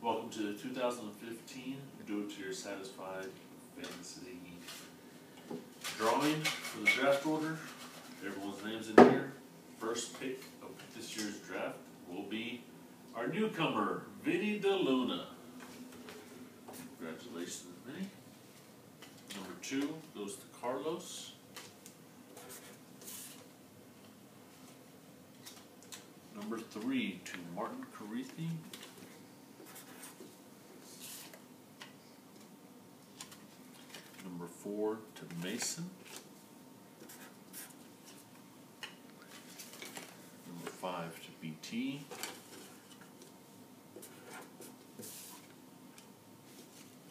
Welcome to the 2015 Do It To Your Satisfied Fantasy drawing for the draft order. Everyone's name's in here. First pick of this year's draft will be our newcomer, Vinny DeLuna. Congratulations, Vinny. Number 2 goes to Carlos. Number 3 to Martin Carrithi. Number 4 to Mason. Number 5 to BT.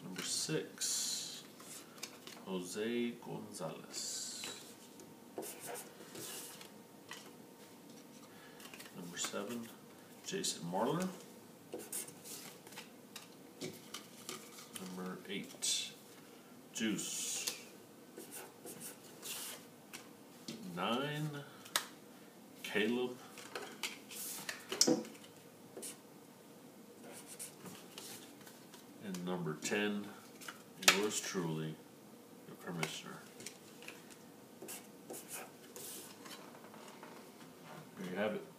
Number 6, Jose Gonzalez. Number 7, Jason Marler. Number 8, Juice. 9, Caleb. And number 10, yours truly, your commissioner. There you have it.